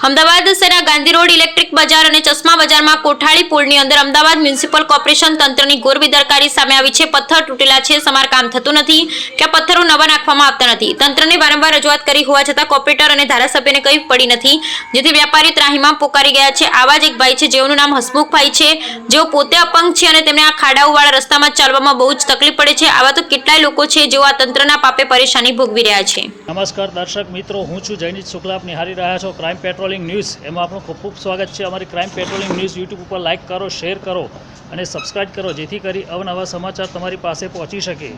અમદાવાદ શહેરના Gandhi road electric બજાર અને ચશ્મા બજારમાં કોઠાળી પુલની અંદર અમદાવાદ મ્યુનિસિપલ કોર્પોરેશન તંત્રની ઘોર બેદરકારી સામે આવી છે। પથ્થર તૂટેલા છે, સમારકામ થતું નથી કે પથ્થરો નવા નાખવામાં આવતા નથી। તંત્રને વારંવાર રજૂઆત કરી હોવા છતાં કોર્પોરેટર અને ધારાસભ્યને કંઈ પડી નથી, જેથી વેપારી ત્રાહિમામ પોકારી ગયા છે। આવા જ એક ભાઈ છે જેઓનું નામ હસમુખભાઈ છે, જેઓ પોતે અપંગ છે અને તેમને આ ખાડાઓવાળા રસ્તામાં ચાલવામાં બહુ જ તકલીફ પડે છે। આવા તો કેટલાય લોકો છે જેઓ આ તંત્રના પાપે પરેશાની ભોગવી રહ્યા છે। નમસ્કાર દર્શક મિત્રો, હું છું જયનીત શુક્લા, આપ નિહાળી રહ્યા છો ક્રાઇમ પેટ્રોલિંગ ન્યૂઝ। એમાં આપણું ખૂબ ખૂબ સ્વાગત છે। અમારી ક્રાઇમ પેટ્રોલિંગ ન્યૂઝ યુટ્યુબ ઉપર લાઇક કરો, શેર કરો અને સબસ્ક્રાઇબ કરો, જેથી કરી અવનવા સમાચાર તમારી પાસે પહોંચી શકે।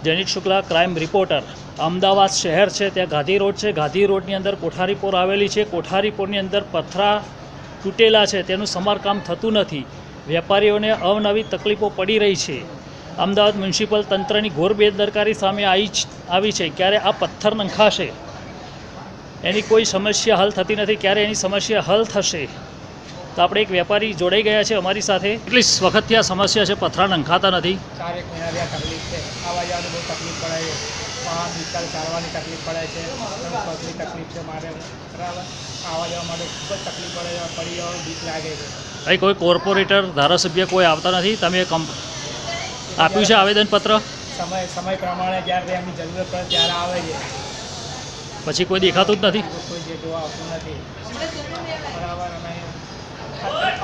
જયનીત શુક્લા, ક્રાઇમ રિપોર્ટર। અમદાવાદ શહેર છે, ત્યાં ગાંધી રોડ છે, ગાંધી રોડની અંદર કોઠારીપોર આવેલી છે। કોઠારીપોરની અંદર પથરા તૂટેલા છે, તેનું સમારકામ થતું નથી, વેપારીઓને અવનવી તકલીફો પડી રહી છે। અમદાવાદ મ્યુનિસિપલ તંત્રની ઘોર બેદરકારી સામે આવી છે। ક્યારે આ પથ્થર નંખાશે, એની કોઈ સમસ્યા હલ થતી નથી, ક્યારે એની સમસ્યા હલ થશે? તો આપણે એક વેપારી જોડાઈ ગયા છે અમારી સાથે। કેટલી વખતથી આ સમસ્યા છે, પથરા નંખાતા નથી? 4 મહિનાથી આ તકલીફ છે। આવવા જવાની બહુ તકલીફ પડે છે, વાહન વિસ્તાર ચાલવાની તકલીફ પડે છે, પગની તકલીફ છે મારે, બરાબર। આવવા જવા માટે ખૂબ જ તકલીફ પડે છે, પડી જવાનું બીક લાગે છે। અહીં કોઈ કોર્પોરેટર, ધારાસભ્ય કોઈ આવતા નથી? તમે આપ્યું છે આવેદનપત્ર? સમય પ્રમાણે જ્યારે એમની જરૂરત પડે ત્યારે આવે છે, પછી કોઈ દેખાતું જ નથી? કોઈ જે જોવા આવતું નથી, બરાબર। અને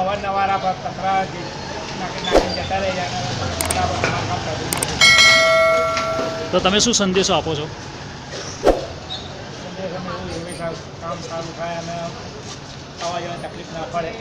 અવારનવાર આ કચરા નાખીને જતા રહી જાય, બરાબર, કામ થતું નથી। તો તમે શું સંદેશો આપો છો? સંદેશ અમે એવું કામ સારું થાય અને આવવા જવાની તકલીફ ના પડે।